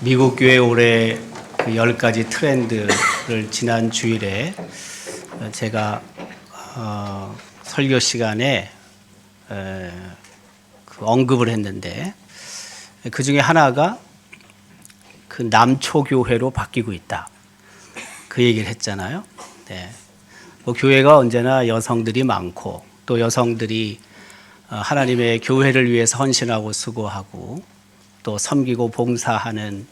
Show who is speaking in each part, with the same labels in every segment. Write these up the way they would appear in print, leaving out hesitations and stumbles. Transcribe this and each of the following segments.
Speaker 1: 미국 교회 올해 그 10가지 트렌드를 지난 주일에 제가 설교 시간에 그 언급을 했는데, 그 중에 하나가 그 남초 교회로 바뀌고 있다, 그 얘기를 했잖아요. 네. 뭐 교회가 언제나 여성들이 많고 또 여성들이 하나님의 교회를 위해서 헌신하고 수고하고 또 섬기고 봉사하는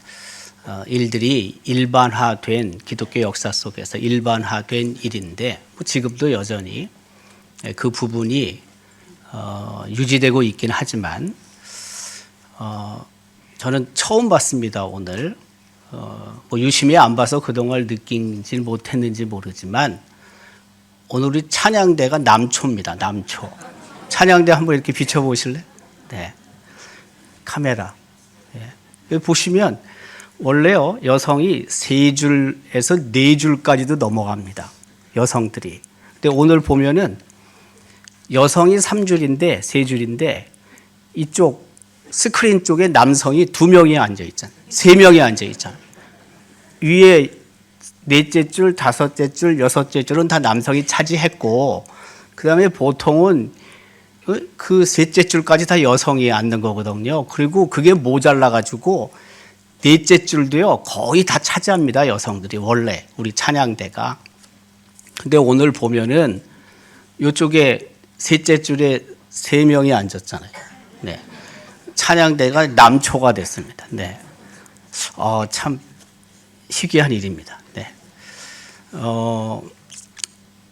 Speaker 1: 일들이 일반화된 기독교 역사 속에서 일반화된 일인데, 지금도 여전히 그 부분이 유지되고 있긴 하지만 저는 처음 봤습니다. 오늘 뭐 유심히 안 봐서 그동안 느끼지 못했는지 모르지만 오늘 우리 찬양대가 남초입니다. 남초. 찬양대 한번 이렇게 비춰보실래요? 네. 카메라. 네. 여기 보시면 원래요, 여성이 3줄에서 4줄까지도 넘어갑니다. 여성들이. 근데 오늘 보면은 여성이 3줄인데, 3줄인데, 이쪽 스크린 쪽에 남성이 2명이 앉아있잖아요. 3명이 앉아있잖아요. 위에 넷째 줄, 다섯째 줄, 여섯째 줄은 다 남성이 차지했고, 그 다음에 보통은 그 셋째 줄까지 다 여성이 앉는 거거든요. 그리고 그게 모자라가지고 넷째 줄도요, 거의 다 차지합니다. 여성들이 원래 우리 찬양대가. 근데 오늘 보면은 이쪽에 셋째 줄에 3명이 앉았잖아요. 네. 찬양대가 남초가 됐습니다. 네. 참 희귀한 일입니다. 네.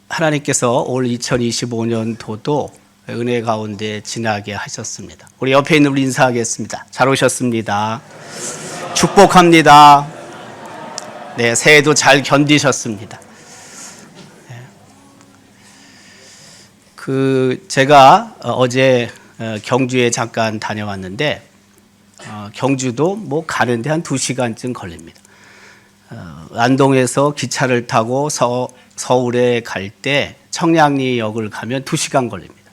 Speaker 1: 하나님께서 올 2025년도도 은혜 가운데 지나게 하셨습니다. 우리 옆에 있는 분 인사하겠습니다. 잘 오셨습니다. 축복합니다. 네, 새해도 잘 견디셨습니다. 네. 제가 어제 경주에 잠깐 다녀왔는데, 경주도 뭐 가는데 한 2시간쯤 걸립니다. 안동에서 기차를 타고 서울에 갈 때 청량리역을 가면 2시간 걸립니다.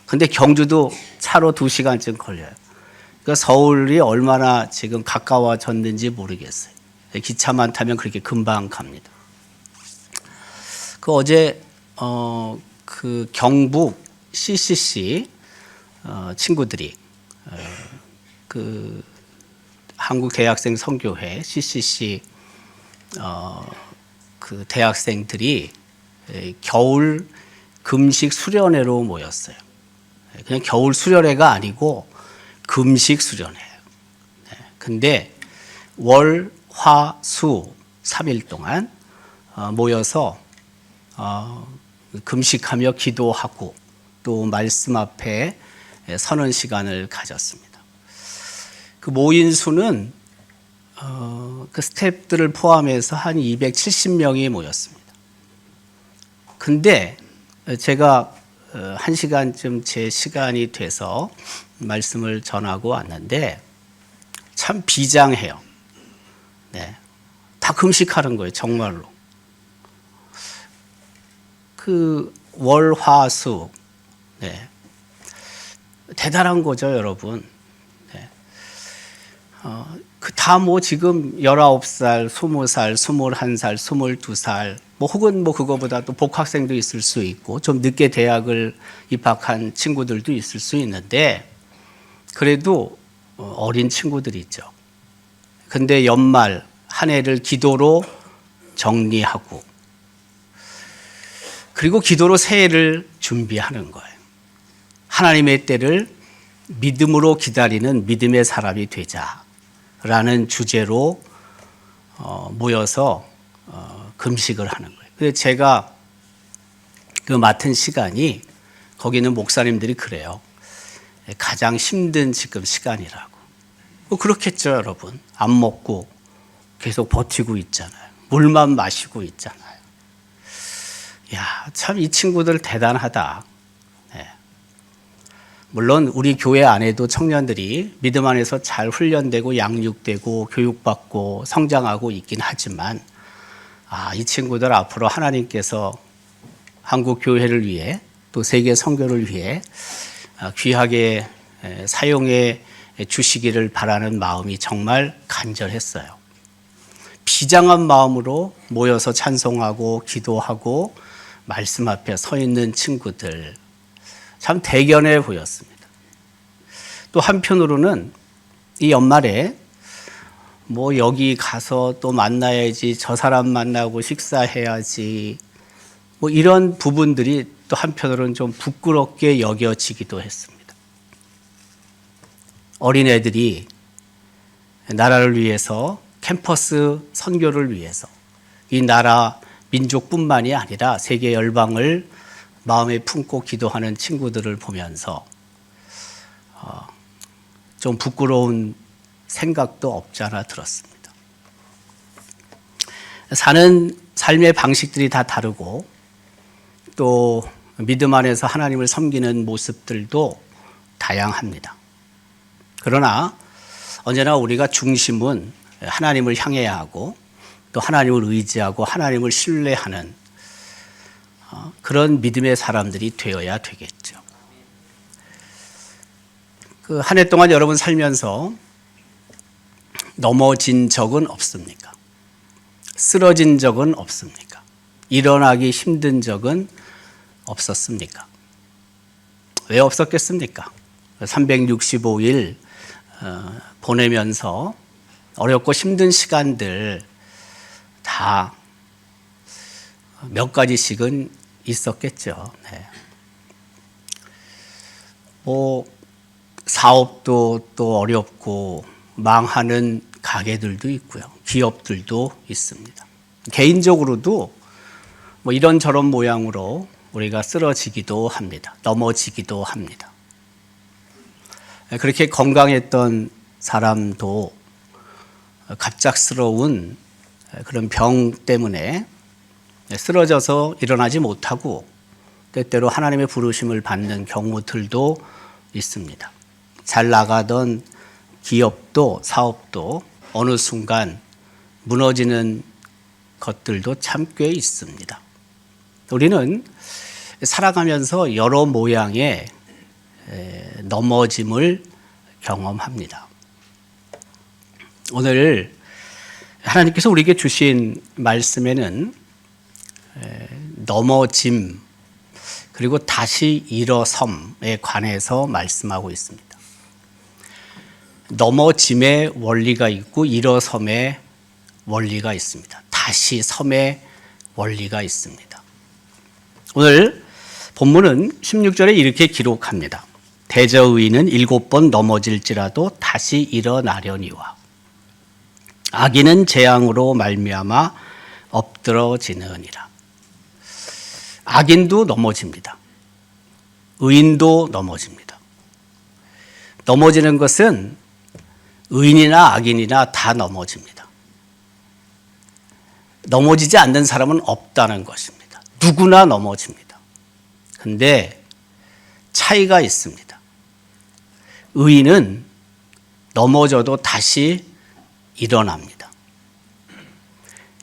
Speaker 1: 근데 경주도 차로 2시간쯤 걸려요. 그러니까 서울이 얼마나 지금 가까워졌는지 모르겠어요. 기차만 타면 그렇게 금방 갑니다. 어제 그 경북 CCC 친구들이 그 한국 대학생 선교회 CCC 그 대학생들이 겨울 금식 수련회로 모였어요. 그냥 겨울 수련회가 아니고 금식 수련회예요. 근데 월, 화, 수 3일 동안 모여서 금식하며 기도하고 또 말씀 앞에 서는 시간을 가졌습니다. 그 모인 수는 그 스태프들을 포함해서 한 270명이 모였습니다. 근데 제가 1시간쯤 제 시간이 돼서 말씀을 전하고 왔는데 참 비장해요. 네. 다 금식하는 거예요, 정말로. 그 월, 화, 수. 네. 대단한 거죠, 여러분. 네. 다 뭐 지금 19살, 20살, 21살, 22살, 뭐 혹은 뭐 그거보다 또 복학생도 있을 수 있고 좀 늦게 대학을 입학한 친구들도 있을 수 있는데, 그래도 어린 친구들이 있죠. 근데 연말 한 해를 기도로 정리하고 그리고 기도로 새해를 준비하는 거예요. 하나님의 때를 믿음으로 기다리는 믿음의 사람이 되자라는 주제로 모여서 금식을 하는 거예요. 근데 제가 그 맡은 시간이, 거기는 목사님들이 그래요. 가장 힘든 지금 시간이라고. 뭐 그렇겠죠, 여러분. 안 먹고 계속 버티고 있잖아요. 물만 마시고 있잖아요. 야, 참 이 친구들 대단하다. 네. 물론 우리 교회 안에도 청년들이 믿음 안에서 잘 훈련되고 양육되고 교육받고 성장하고 있긴 하지만, 이 친구들 앞으로 하나님께서 한국 교회를 위해 또 세계 선교를 위해 귀하게 사용해 주시기를 바라는 마음이 정말 간절했어요. 비장한 마음으로 모여서 찬송하고 기도하고 말씀 앞에 서 있는 친구들, 참 대견해 보였습니다. 또 한편으로는 이 연말에 여기 가서 또 만나야지, 저 사람 만나고 식사해야지, 이런 부분들이 또 한편으로는 좀 부끄럽게 여겨지기도 했습니다. 어린애들이 나라를 위해서, 캠퍼스 선교를 위해서 이 나라 민족뿐만이 아니라 세계 열방을 마음에 품고 기도하는 친구들을 보면서 좀 부끄러운 생각도 없지 않아 들었습니다. 사는 삶의 방식들이 다 다르고 또 믿음 안에서 하나님을 섬기는 모습들도 다양합니다. 그러나 언제나 우리가 중심은 하나님을 향해야 하고 또 하나님을 의지하고 하나님을 신뢰하는 그런 믿음의 사람들이 되어야 되겠죠. 그 한 해 동안 여러분 살면서 넘어진 적은 없습니까? 쓰러진 적은 없습니까? 일어나기 힘든 적은 없었습니까? 왜 없었겠습니까? 365일 보내면서 어렵고 힘든 시간들 다 몇 가지씩은 있었겠죠. 네. 사업도 또 어렵고 망하는 가게들도 있고요. 기업들도 있습니다. 개인적으로도 이런저런 모양으로 우리가 쓰러지기도 합니다. 넘어지기도 합니다. 그렇게 건강했던 사람도 갑작스러운 그런 병 때문에 쓰러져서 일어나지 못하고 때때로 하나님의 부르심을 받는 경우들도 있습니다. 잘 나가던 기업도 사업도 어느 순간 무너지는 것들도 참 꽤 있습니다. 우리는 살아가면서 여러 모양의 넘어짐을 경험합니다. 오늘 하나님께서 우리에게 주신 말씀에는 넘어짐 그리고 다시 일어섬에 관해서 말씀하고 있습니다. 넘어짐의 원리가 있고 일어섬의 원리가 있습니다. 다시 섬의 원리가 있습니다. 오늘 본문은 16절에 이렇게 기록합니다. 대저의인은 7번 넘어질지라도 다시 일어나려니와 악인은 재앙으로 말미암아 엎드러지느니라. 악인도 넘어집니다. 의인도 넘어집니다. 넘어지는 것은 의인이나 악인이나 다 넘어집니다. 넘어지지 않는 사람은 없다는 것입니다. 누구나 넘어집니다. 근데 차이가 있습니다. 의인은 넘어져도 다시 일어납니다.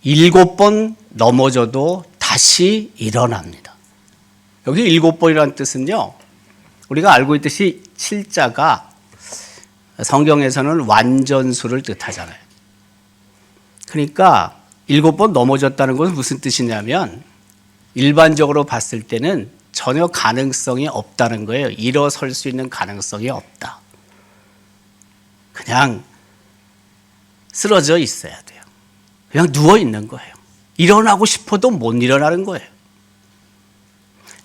Speaker 1: 7번 넘어져도 다시 일어납니다. 여기 7번이라는 뜻은요, 우리가 알고 있듯이 7자가 성경에서는 완전수를 뜻하잖아요. 그러니까 7번 넘어졌다는 것은 무슨 뜻이냐면 일반적으로 봤을 때는 전혀 가능성이 없다는 거예요. 일어설 수 있는 가능성이 없다. 그냥 쓰러져 있어야 돼요. 그냥 누워 있는 거예요. 일어나고 싶어도 못 일어나는 거예요.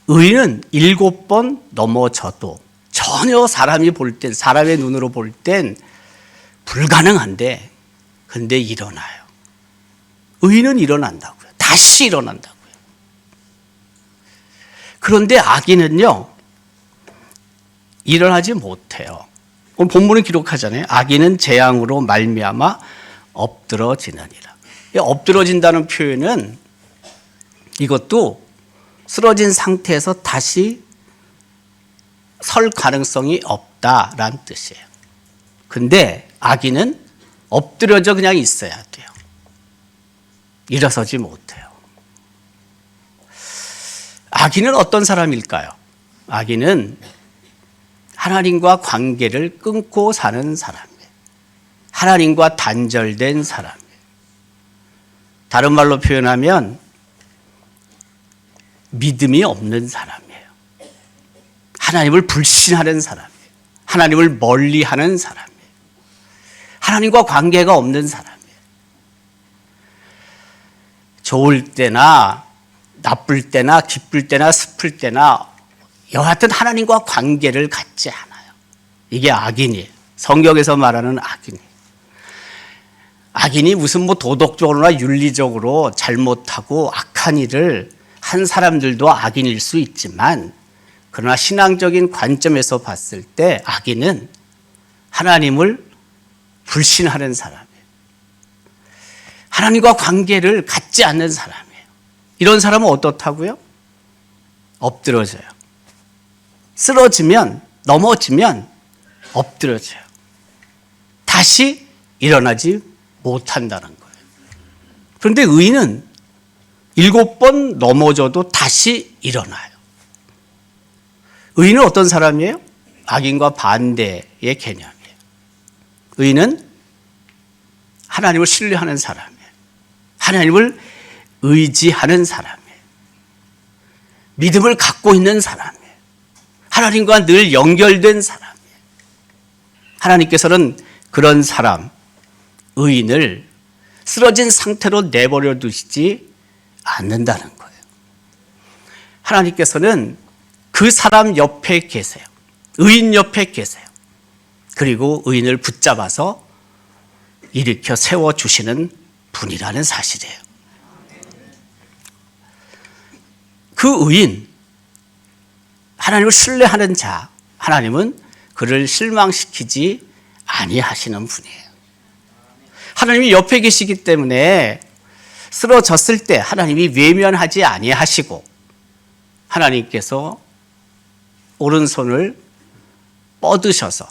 Speaker 1: 의인은 7번 넘어져도 전혀 사람이 볼 땐, 사람의 눈으로 볼 땐 불가능한데, 근데 일어나요. 의인은 일어난다고요. 다시 일어난다고요. 그런데 악인은요, 일어나지 못해요. 오늘 본문은 기록하잖아요. 악인은 재앙으로 말미암아 엎드러지느니라. 엎드러진다는 표현은 이것도 쓰러진 상태에서 다시 설 가능성이 없다라는 뜻이에요. 근데 악인은 엎드려져 그냥 있어야 돼요. 일어서지 못해요. 악인은 어떤 사람일까요? 악인은 하나님과 관계를 끊고 사는 사람이에요. 하나님과 단절된 사람이에요. 다른 말로 표현하면 믿음이 없는 사람이에요. 하나님을 불신하는 사람이에요. 하나님을 멀리하는 사람이에요. 하나님과 관계가 없는 사람이에요. 좋을 때나 나쁠 때나 기쁠 때나 슬플 때나 여하튼 하나님과 관계를 갖지 않아요. 이게 악인이에요. 성경에서 말하는 악인이에요. 악인이 무슨 도덕적으로나 윤리적으로 잘못하고 악한 일을 한 사람들도 악인일 수 있지만, 그러나 신앙적인 관점에서 봤을 때 악인은 하나님을 불신하는 사람이에요. 하나님과 관계를 갖지 않는 사람이에요. 이런 사람은 어떻다고요? 엎드러져요. 쓰러지면, 넘어지면 엎드러져요. 다시 일어나지 못한다는 거예요. 그런데 의인은 7번 넘어져도 다시 일어나요. 의인은 어떤 사람이에요? 악인과 반대의 개념이에요. 의인은 하나님을 신뢰하는 사람이에요. 하나님을 의지하는 사람이에요. 믿음을 갖고 있는 사람이에요. 하나님과 늘 연결된 사람이에요. 하나님께서는 그런 사람, 의인을 쓰러진 상태로 내버려 두시지 않는다는 거예요. 하나님께서는 그 사람 옆에 계세요. 의인 옆에 계세요. 그리고 의인을 붙잡아서 일으켜 세워주시는 분이라는 사실이에요. 그 의인, 하나님을 신뢰하는 자, 하나님은 그를 실망시키지 아니하시는 분이에요. 하나님이 옆에 계시기 때문에 쓰러졌을 때 하나님이 외면하지 아니하시고 하나님께서 오른손을 뻗으셔서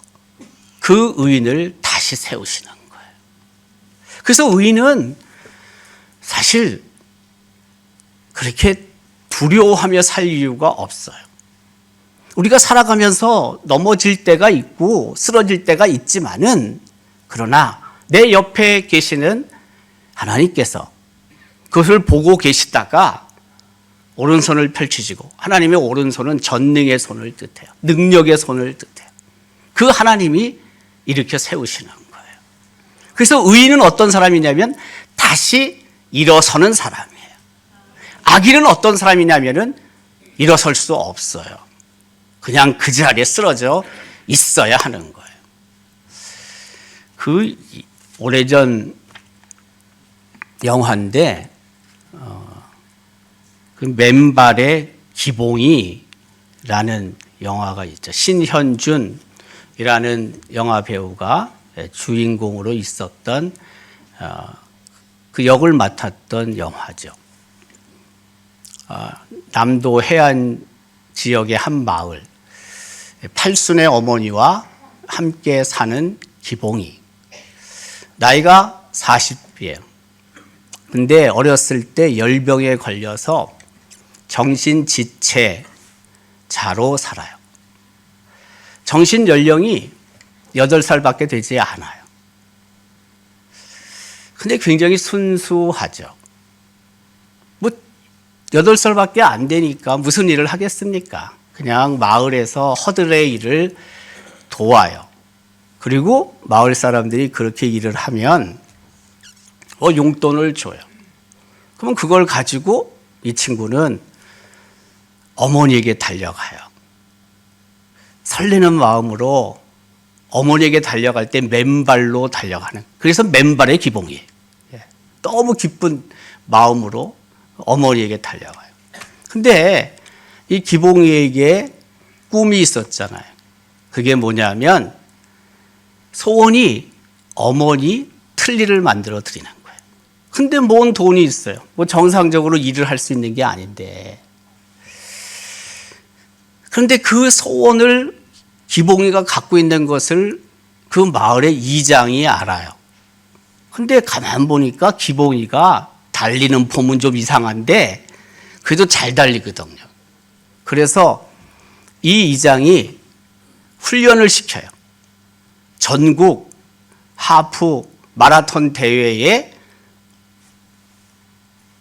Speaker 1: 그 의인을 다시 세우시는 거예요. 그래서 의인은 사실 그렇게 두려워하며 살 이유가 없어요. 우리가 살아가면서 넘어질 때가 있고 쓰러질 때가 있지만은, 그러나 내 옆에 계시는 하나님께서 그것을 보고 계시다가 오른손을 펼치시고, 하나님의 오른손은 전능의 손을 뜻해요. 능력의 손을 뜻해요. 그 하나님이 일으켜 세우시는 거예요. 그래서 의인은 어떤 사람이냐면 다시 일어서는 사람이에요. 악인은 어떤 사람이냐면은 일어설 수 없어요. 그냥 그 자리에 쓰러져 있어야 하는 거예요. 그 오래전 영화인데 그 맨발의 기봉이라는 영화가 있죠. 신현준이라는 영화 배우가 주인공으로 있었던 그 역을 맡았던 영화죠. 남도 해안 지역의 한 마을, 팔순의 어머니와 함께 사는 기봉이. 나이가 40이에요. 근데 어렸을 때 열병에 걸려서 정신지체자로 살아요. 정신 연령이 8살밖에 되지 않아요. 근데 굉장히 순수하죠. 8살밖에 안 되니까 무슨 일을 하겠습니까? 그냥 마을에서 허들의 일을 도와요. 그리고 마을 사람들이 그렇게 일을 하면 용돈을 줘요. 그러면 그걸 가지고 이 친구는 어머니에게 달려가요. 설레는 마음으로 어머니에게 달려갈 때 맨발로 달려가는, 그래서 맨발의 기봉이에요. 너무 기쁜 마음으로 어머니에게 달려가요. 근데 이 기봉이에게 꿈이 있었잖아요. 그게 뭐냐면 소원이 어머니 틀니를 만들어 드리는 거예요. 근데 뭔 돈이 있어요. 정상적으로 일을 할 수 있는 게 아닌데. 그런데 그 소원을 기봉이가 갖고 있는 것을 그 마을의 이장이 알아요. 근데 가만 보니까 기봉이가 달리는 폼은 좀 이상한데 그래도 잘 달리거든요. 그래서 이 이장이 훈련을 시켜요. 전국 하프 마라톤 대회에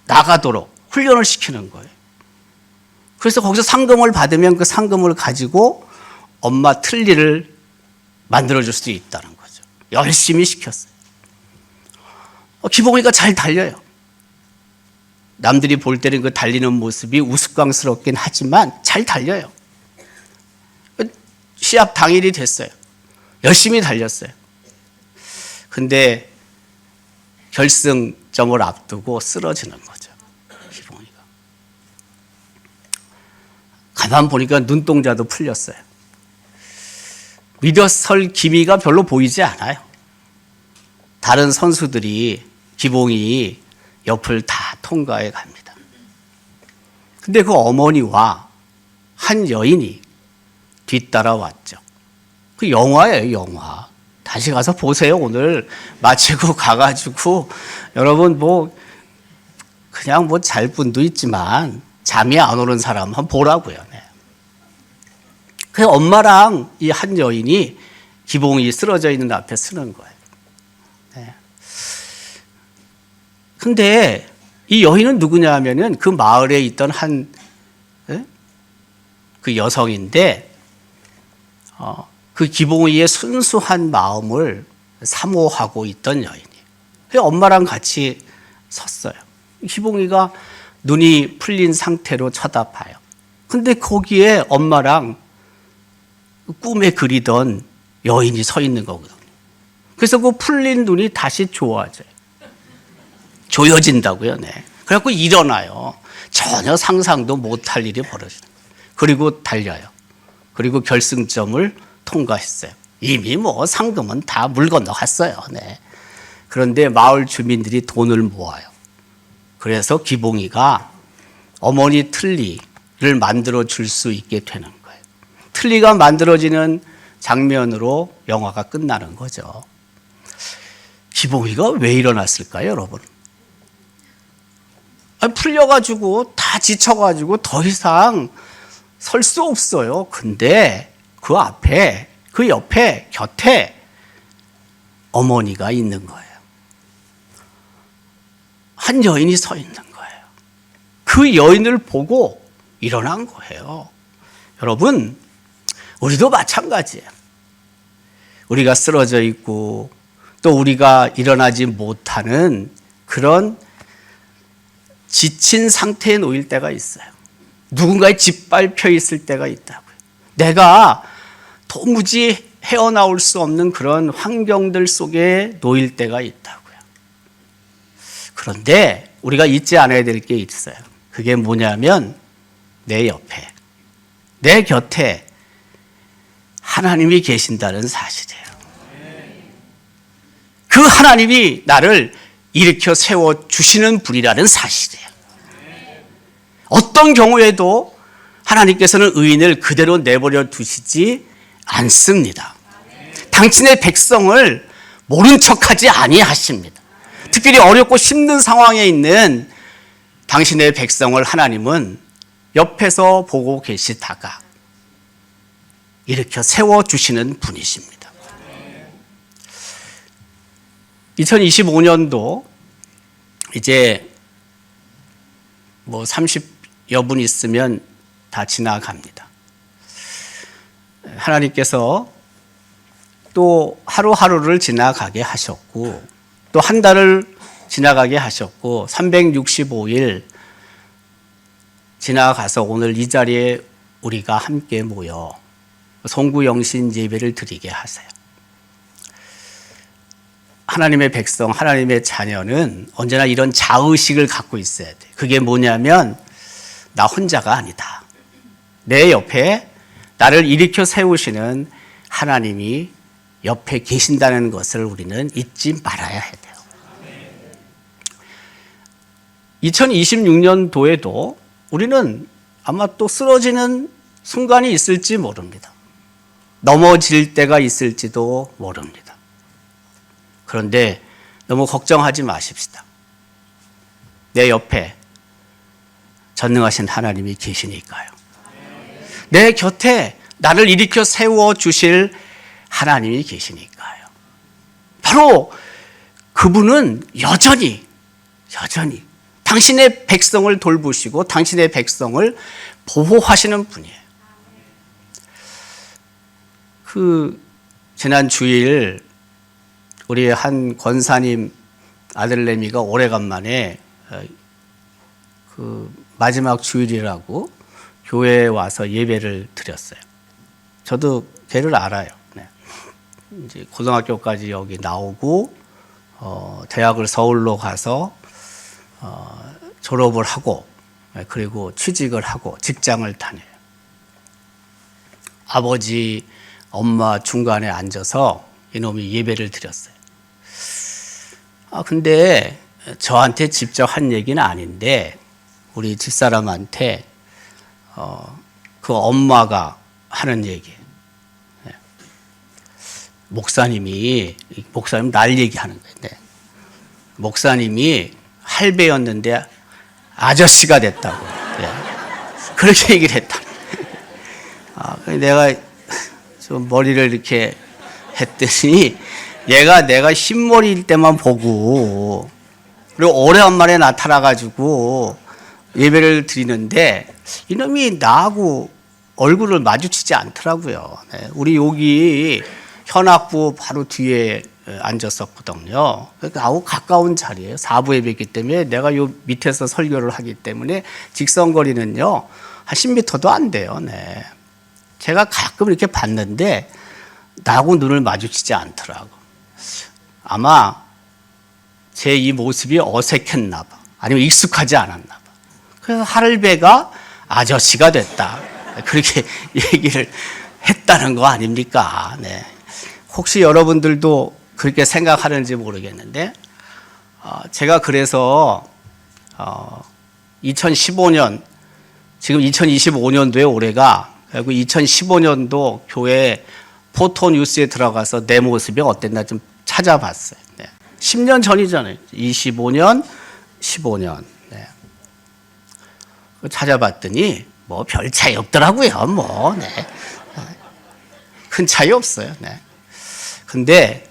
Speaker 1: 나가도록 훈련을 시키는 거예요. 그래서 거기서 상금을 받으면 그 상금을 가지고 엄마 틀니를 만들어줄 수 있다는 거죠. 열심히 시켰어요. 기봉이가 잘 달려요. 남들이 볼 때는 그 달리는 모습이 우스꽝스럽긴 하지만 잘 달려요. 시합 당일이 됐어요. 열심히 달렸어요. 근데 결승점을 앞두고 쓰러지는 거죠. 기봉이가. 가만 보니까 눈동자도 풀렸어요. 믿어설 기미가 별로 보이지 않아요. 다른 선수들이 기봉이 옆을 다 통과해 갑니다. 근데 그 어머니와 한 여인이 뒤따라왔죠. 그 영화예요, 영화. 다시 가서 보세요. 오늘 마치고 가가지고 여러분 그냥 잘 분도 있지만 잠이 안 오는 사람 한번 보라고요. 네. 그래서 엄마랑 이 한 여인이 기봉이 쓰러져 있는 앞에 서는 거예요. 네. 근데 이 여인은 누구냐 하면은 그 마을에 있던 그 여성인데 그 기봉이의 순수한 마음을 사모하고 있던 여인이에요. 엄마랑 같이 섰어요. 기봉이가 눈이 풀린 상태로 쳐다봐요. 근데 거기에 엄마랑 꿈에 그리던 여인이 서 있는 거거든요. 그래서 그 풀린 눈이 다시 좋아져요. 조여진다고요. 네. 그래갖고 일어나요. 전혀 상상도 못할 일이 벌어지는 거예요. 그리고 달려요. 그리고 결승점을 통과했어요. 이미 상금은 다 물 건너갔어요. 네. 그런데 마을 주민들이 돈을 모아요. 그래서 기봉이가 어머니 틀니를 만들어 줄 수 있게 되는 거예요. 틀니가 만들어지는 장면으로 영화가 끝나는 거죠. 기봉이가 왜 일어났을까요, 여러분? 풀려가지고 다 지쳐가지고 더 이상 설 수 없어요. 근데 그 앞에, 그 옆에, 곁에 어머니가 있는 거예요. 한 여인이 서 있는 거예요. 그 여인을 보고 일어난 거예요. 여러분, 우리도 마찬가지예요. 우리가 쓰러져 있고 또 우리가 일어나지 못하는 그런 지친 상태에 놓일 때가 있어요. 누군가에 짓밟혀 있을 때가 있다고요. 내가 도무지 헤어나올 수 없는 그런 환경들 속에 놓일 때가 있다고요. 그런데 우리가 잊지 않아야 될 게 있어요. 그게 뭐냐면 내 옆에, 내 곁에 하나님이 계신다는 사실이에요. 그 하나님이 나를 일으켜 세워주시는 분이라는 사실이에요. 어떤 경우에도 하나님께서는 의인을 그대로 내버려 두시지 않습니다. 당신의 백성을 모른 척하지 아니하십니다. 특별히 어렵고 힘든 상황에 있는 당신의 백성을 하나님은 옆에서 보고 계시다가 일으켜 세워주시는 분이십니다. 2025년도 이제 30여 분 있으면 다 지나갑니다. 하나님께서 또 하루하루를 지나가게 하셨고 또 한 달을 지나가게 하셨고 365일 지나가서 오늘 이 자리에 우리가 함께 모여 송구영신 예배를 드리게 하세요. 하나님의 백성, 하나님의 자녀는 언제나 이런 자의식을 갖고 있어야 돼요. 그게 뭐냐면 나 혼자가 아니다. 내 옆에 나를 일으켜 세우시는 하나님이 옆에 계신다는 것을 우리는 잊지 말아야 해요. 2026년도에도 우리는 아마 또 쓰러지는 순간이 있을지 모릅니다. 넘어질 때가 있을지도 모릅니다. 그런데 너무 걱정하지 마십시다. 내 옆에 전능하신 하나님이 계시니까요. 내 곁에 나를 일으켜 세워 주실 하나님이 계시니까요. 바로 그분은 여전히 당신의 백성을 돌보시고 당신의 백성을 보호하시는 분이에요. 지난 주일 우리 한 권사님 아들내미가 오래간만에 마지막 주일이라고 교회에 와서 예배를 드렸어요. 저도 걔를 알아요. 네. 이제 고등학교까지 여기 나오고 대학을 서울로 가서 졸업을 하고 그리고 취직을 하고 직장을 다녀요. 아버지, 엄마 중간에 앉아서 이놈이 예배를 드렸어요. 근데 저한테 직접 한 얘기는 아닌데 우리 집사람한테 그 엄마가 하는 얘기. 목사님 날 얘기하는 거예요. 네. 목사님이 할배였는데 아저씨가 됐다고. 네. 그렇게 얘기를 했다. 내가 좀 머리를 이렇게 했더니 내가 흰머리일 때만 보고 그리고 오래간만에 나타나가지고 예배를 드리는데 이놈이 나하고 얼굴을 마주치지 않더라고요. 네. 우리 여기 현악부 바로 뒤에 앉았었거든요. 나하고 가까운 자리예요. 4부 예배이기 때문에 내가 요 밑에서 설교를 하기 때문에 직선거리는요 한 10m도 안 돼요. 네. 제가 가끔 이렇게 봤는데 나하고 눈을 마주치지 않더라고. 아마 제 이 모습이 어색했나 봐. 아니면 익숙하지 않았나 봐. 그래서 할배가 아저씨가 됐다. 그렇게 얘기를 했다는 거 아닙니까? 네. 혹시 여러분들도 그렇게 생각하는지 모르겠는데 제가 그래서 2015년 지금 2025년도에 올해가 그리고 2015년도 교회 포토뉴스에 들어가서 내 모습이 어땠나 좀 찾아봤어요. 네. 10년 전이잖아요. 25년, 15년. 네. 찾아봤더니 뭐 별 차이 없더라고요. 뭐 네. 큰 차이 없어요. 네. 근데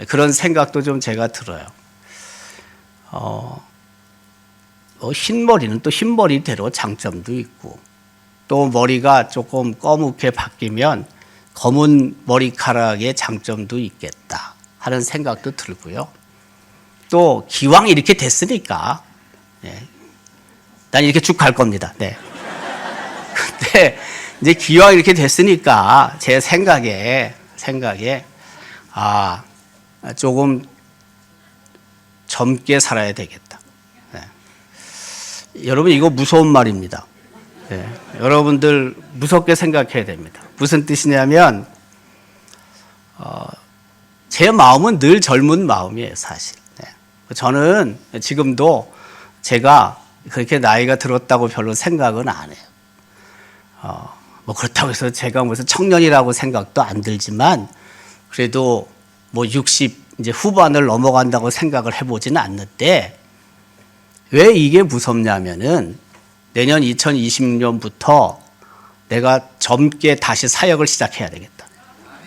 Speaker 1: 그런 생각도 좀 제가 들어요. 흰머리는 또 흰머리대로 장점도 있고 또 머리가 조금 검게 바뀌면 검은 머리카락의 장점도 있겠다 하는 생각도 들고요. 또 기왕 이렇게 됐으니까 네. 난 이렇게 쭉 갈 겁니다. 네. 근데 이제 기왕 이렇게 됐으니까 제 생각에 조금 젊게 살아야 되겠다. 네. 여러분 이거 무서운 말입니다. 네. 여러분들 무섭게 생각해야 됩니다. 무슨 뜻이냐면 제 마음은 늘 젊은 마음이에요, 사실. 네. 저는 지금도 제가 그렇게 나이가 들었다고 별로 생각은 안 해요. 뭐 그렇다고 해서 제가 무슨 청년이라고 생각도 안 들지만 그래도 뭐 60 이제 후반을 넘어간다고 생각을 해보지는 않는데 왜 이게 무섭냐면은 내년 2020년부터 내가 젊게 다시 사역을 시작해야 되겠다.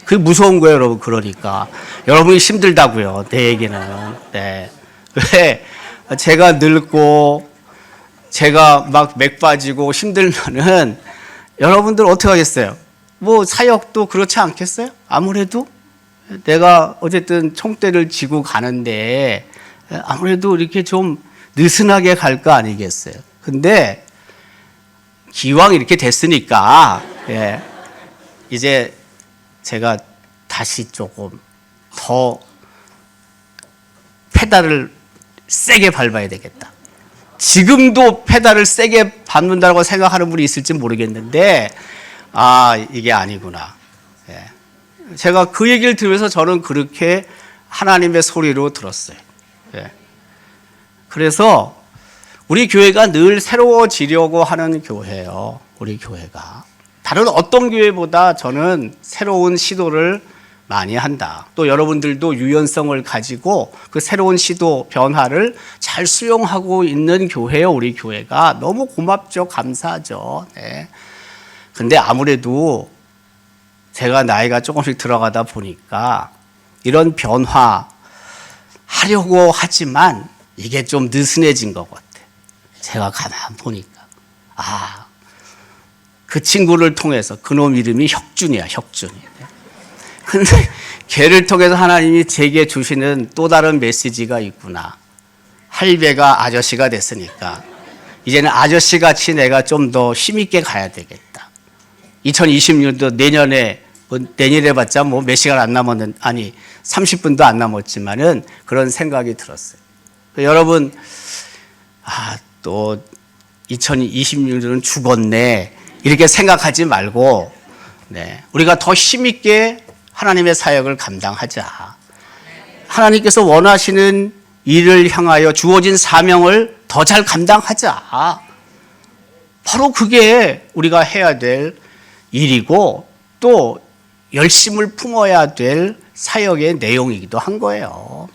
Speaker 1: 그게 무서운 거예요, 여러분. 그러니까 여러분이 힘들다고요. 내 얘기는. 네. 왜 제가 늙고 제가 막 맥 빠지고 힘들면은 여러분들 어떻게 하겠어요? 뭐 사역도 그렇지 않겠어요? 아무래도 내가 어쨌든 총대를 쥐고 가는데 아무래도 이렇게 좀 느슨하게 갈 거 아니겠어요? 근데 기왕 이렇게 됐으니까 예, 이제 제가 다시 조금 더 페달을 세게 밟아야 되겠다. 지금도 페달을 세게 밟는다고 생각하는 분이 있을지 모르겠는데 이게 아니구나. 예. 제가 그 얘기를 들으면서 저는 그렇게 하나님의 소리로 들었어요. 예. 그래서 우리 교회가 늘 새로워지려고 하는 교회예요. 우리 교회가. 다른 어떤 교회보다 저는 새로운 시도를 많이 한다. 또 여러분들도 유연성을 가지고 그 새로운 시도, 변화를 잘 수용하고 있는 교회예요. 우리 교회가. 너무 고맙죠. 감사하죠. 네. 근데 아무래도 제가 나이가 조금씩 들어가다 보니까 이런 변화 하려고 하지만 이게 좀 느슨해진 것 같아. 제가 가만 보니까 그 친구를 통해서 그놈 이름이 혁준이야, 혁준이. 근데 걔를 통해서 하나님이 제게 주시는 또 다른 메시지가 있구나. 할배가 아저씨가 됐으니까 이제는 아저씨같이 내가 좀 더 힘있게 가야 되겠다. 2026년도 내년에 내년에 봤자 뭐 몇 시간 안 남았는, 아니 30분도 안 남았지만은 그런 생각이 들었어요. 여러분, 또 2026년은 죽었네 이렇게 생각하지 말고, 우리가 더 힘있게 하나님의 사역을 감당하자. 하나님께서 원하시는 일을 향하여 주어진 사명을 더 잘 감당하자. 바로 그게 우리가 해야 될 일이고 또 열심을 품어야 될 사역의 내용이기도 한 거예요.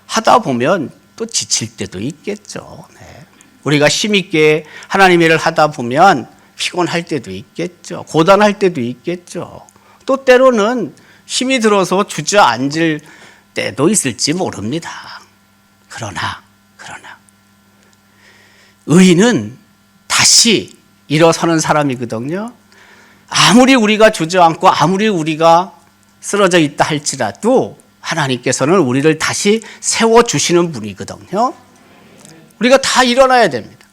Speaker 1: 하다 보면 또 지칠 때도 있겠죠. 우리가 힘있게 하나님의 일을 하다 보면 피곤할 때도 있겠죠. 고단할 때도 있겠죠. 또 때로는 힘이 들어서 주저앉을 때도 있을지 모릅니다. 그러나 의인은 다시 일어서는 사람이거든요. 아무리 우리가 주저앉고 아무리 우리가 쓰러져 있다 할지라도 하나님께서는 우리를 다시 세워주시는 분이거든요. 우리가 다 일어나야 됩니다.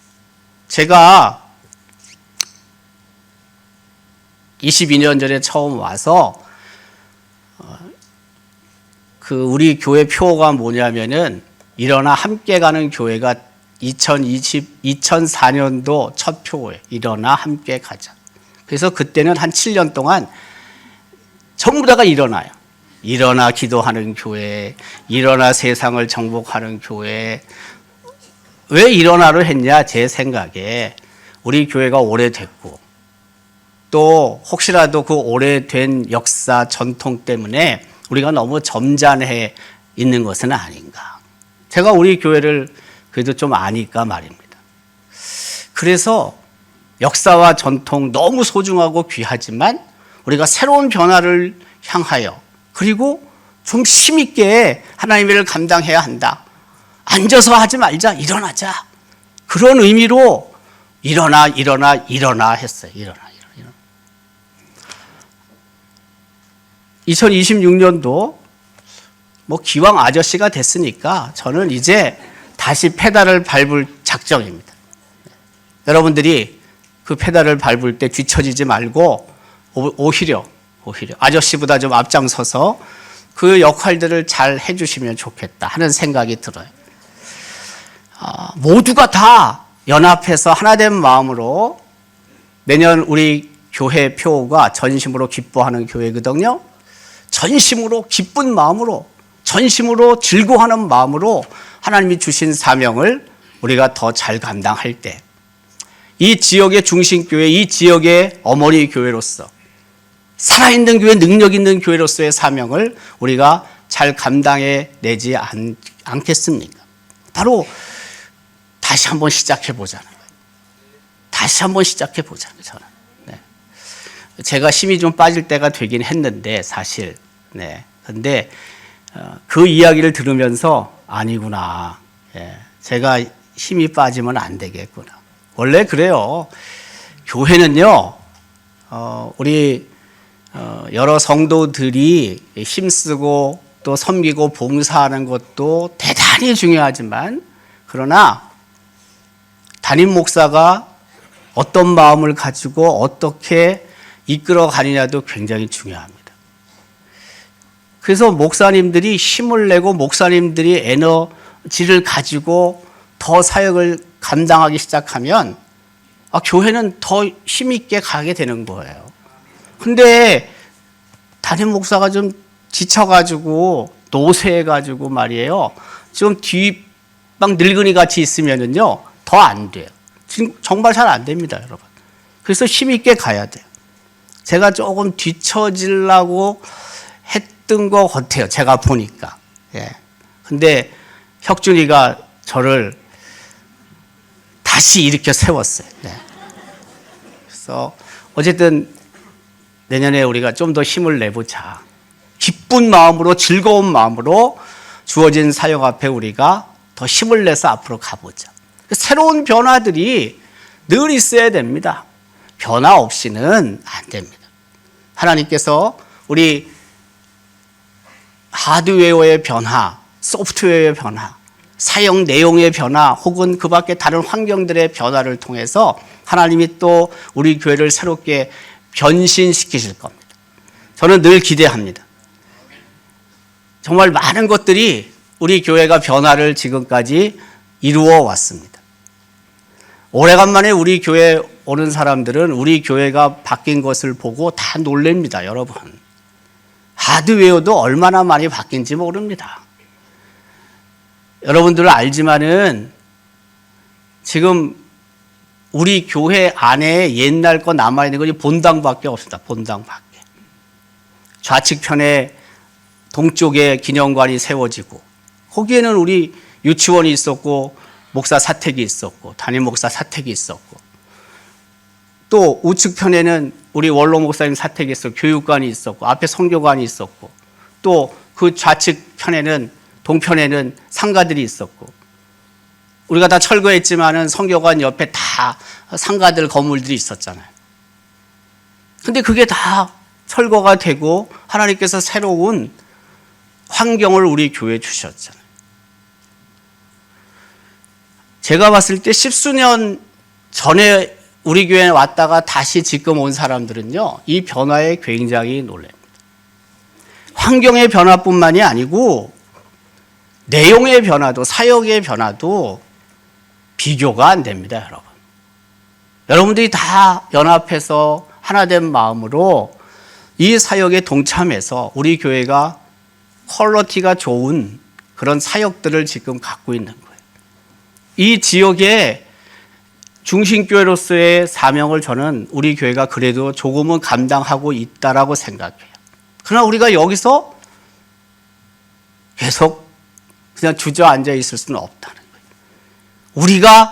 Speaker 1: 제가 22년 전에 처음 와서 우리 교회 표어가 뭐냐면은 일어나 함께 가는 교회가 2004년도 첫 표어예요. 일어나 함께 가자. 그래서 그때는 한 7년 동안 전부 다가 일어나요. 일어나 기도하는 교회, 일어나 세상을 정복하는 교회. 왜 일어나로 했냐? 제 생각에 우리 교회가 오래됐고 또 혹시라도 그 오래된 역사 전통 때문에 우리가 너무 점잖해 있는 것은 아닌가. 제가 우리 교회를 그래도 좀 아니까 말입니다. 그래서 역사와 전통 너무 소중하고 귀하지만 우리가 새로운 변화를 향하여 그리고 좀 힘있게 하나님의 일을 감당해야 한다. 앉아서 하지 말자. 일어나자. 그런 의미로 일어나 했어요. 일어나. 2026년도 뭐 기왕 아저씨가 됐으니까 저는 이제 다시 페달을 밟을 작정입니다. 여러분들이 그 페달을 밟을 때 뒤처지지 말고 오히려 아저씨보다 좀 앞장서서 그 역할들을 잘 해주시면 좋겠다 하는 생각이 들어요. 모두가 다 연합해서 하나된 마음으로 내년 우리 교회 표가 전심으로 기뻐하는 교회거든요. 전심으로 기쁜 마음으로 전심으로 즐거워하는 마음으로 하나님이 주신 사명을 우리가 더 잘 감당할 때 이 지역의 중심교회, 이 지역의 어머니 교회로서 살아있는 교회, 능력 있는 교회로서의 사명을 우리가 잘 감당해 내지 않겠습니까? 바로 다시 한번 시작해 보자는 거예요. 다시 한번 시작해 보자는 거예요. 저는. 제가 힘이 좀 빠질 때가 되긴 했는데 사실. 근데 그 이야기를 들으면서 아니구나. 제가 힘이 빠지면 안 되겠구나. 원래 그래요. 교회는요, 우리 여러 성도들이 힘쓰고 또 섬기고 봉사하는 것도 대단히 중요하지만 그러나 담임 목사가 어떤 마음을 가지고 어떻게 이끌어 가느냐도 굉장히 중요합니다. 그래서 목사님들이 힘을 내고 목사님들이 에너지를 가지고 더 사역을 감당하기 시작하면 교회는 더 힘있게 가게 되는 거예요. 근데 담임 목사가 좀 지쳐가지고 노쇠해가지고 말이에요. 좀 막 늙은이 같이 있으면은요 더 안 돼요. 지금 정말 잘 안 됩니다, 여러분. 그래서 힘있게 가야 돼요. 제가 조금 뒤처지려고 했던 것 같아요. 제가 보니까. 근데 혁준이가 저를 다시 일으켜 세웠어요. 그래서 어쨌든 내년에 우리가 좀 더 힘을 내보자. 기쁜 마음으로 즐거운 마음으로 주어진 사역 앞에 우리가 더 힘을 내서 앞으로 가보자. 새로운 변화들이 늘 있어야 됩니다. 변화 없이는 안 됩니다. 하나님께서 우리 하드웨어의 변화, 소프트웨어의 변화, 사용 내용의 변화 혹은 그 밖에 다른 환경들의 변화를 통해서 하나님이 또 우리 교회를 새롭게 변신시키실 겁니다. 저는 늘 기대합니다. 정말 많은 것들이 우리 교회가 변화를 지금까지 이루어 왔습니다. 오래간만에 우리 교회 오는 사람들은 우리 교회가 바뀐 것을 보고 다 놀랍니다, 여러분. 하드웨어도 얼마나 많이 바뀐지 모릅니다. 여러분들은 알지만은 지금 우리 교회 안에 옛날 거 남아있는 것이 본당밖에 없습니다. 본당밖에. 좌측편에 동쪽에 기념관이 세워지고 거기에는 우리 유치원이 있었고 목사 사택이 있었고 담임 목사 사택이 있었고 또 우측편에는 우리 원로 목사님 사택이 있었고 교육관이 있었고 앞에 선교관이 있었고 또 그 좌측편에는 동편에는 상가들이 있었고 우리가 다 철거했지만은 선교관 옆에 다 상가들 건물들이 있었잖아요. 근데 그게 다 철거가 되고 하나님께서 새로운 환경을 우리 교회에 주셨잖아요. 제가 봤을 때 10수년 전에 우리 교회에 왔다가 다시 지금 온 사람들은요, 이 변화에 굉장히 놀랍니다. 환경의 변화뿐만이 아니고 내용의 변화도 사역의 변화도 비교가 안 됩니다, 여러분. 여러분들이 다 연합해서 하나된 마음으로 이 사역에 동참해서 우리 교회가 퀄리티가 좋은 그런 사역들을 지금 갖고 있는 거예요. 이 지역의 중심교회로서의 사명을 저는 우리 교회가 그래도 조금은 감당하고 있다라고 생각해요. 그러나 우리가 여기서 계속 그냥 주저앉아 있을 수는 없다는 거예요.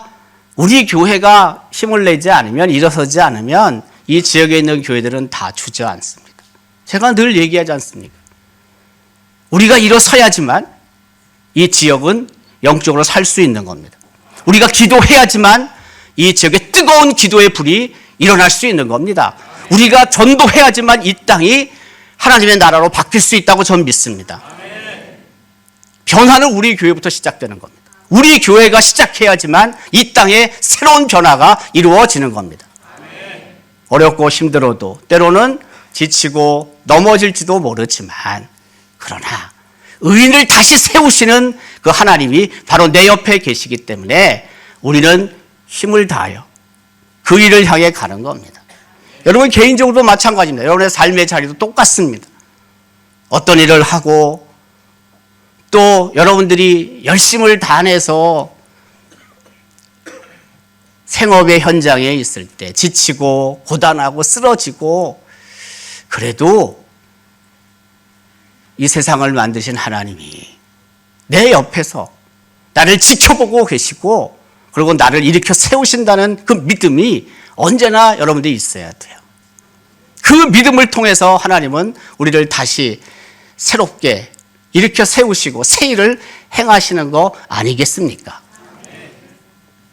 Speaker 1: 우리 교회가 힘을 내지 않으면, 일어서지 않으면 이 지역에 있는 교회들은 다 주저앉습니다. 제가 늘 얘기하지 않습니까? 우리가 일어서야지만 이 지역은 영적으로 살 수 있는 겁니다. 우리가 기도해야지만 이 지역에 뜨거운 기도의 불이 일어날 수 있는 겁니다. 우리가 전도해야지만 이 땅이 하나님의 나라로 바뀔 수 있다고 저는 믿습니다. 변화는 우리 교회부터 시작되는 겁니다. 우리 교회가 시작해야지만 이 땅에 새로운 변화가 이루어지는 겁니다. 어렵고 힘들어도 때로는 지치고 넘어질지도 모르지만 그러나 의인을 다시 세우시는 그 하나님이 바로 내 옆에 계시기 때문에 우리는 힘을 다하여 그 일을 향해 가는 겁니다. 여러분 개인적으로도 마찬가지입니다. 여러분의 삶의 자리도 똑같습니다. 어떤 일을 하고 또 여러분들이 열심을 다해서 생업의 현장에 있을 때 지치고 고단하고 쓰러지고 그래도 이 세상을 만드신 하나님이 내 옆에서 나를 지켜보고 계시고 그리고 나를 일으켜 세우신다는 그 믿음이 언제나 여러분들이 있어야 돼요. 그 믿음을 통해서 하나님은 우리를 다시 새롭게 일으켜 세우시고 새 일을 행하시는 거 아니겠습니까?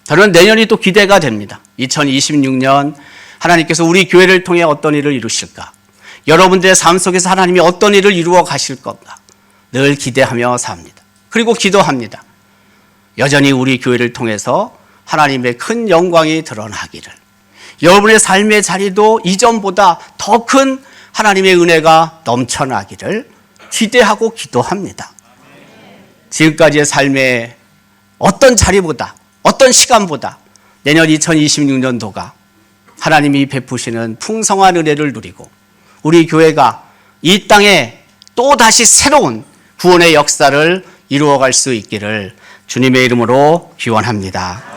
Speaker 1: 저는 내년이 또 기대가 됩니다. 2026년 하나님께서 우리 교회를 통해 어떤 일을 이루실까? 여러분들의 삶 속에서 하나님이 어떤 일을 이루어 가실 건가? 늘 기대하며 삽니다. 그리고 기도합니다. 여전히 우리 교회를 통해서 하나님의 큰 영광이 드러나기를, 여러분의 삶의 자리도 이전보다 더 큰 하나님의 은혜가 넘쳐나기를 기대하고 기도합니다. 지금까지의 삶의 어떤 자리보다, 어떤 시간보다 내년 2026년도가 하나님이 베푸시는 풍성한 은혜를 누리고 우리 교회가 이 땅에 또다시 새로운 구원의 역사를 이루어갈 수 있기를 주님의 이름으로 기원합니다.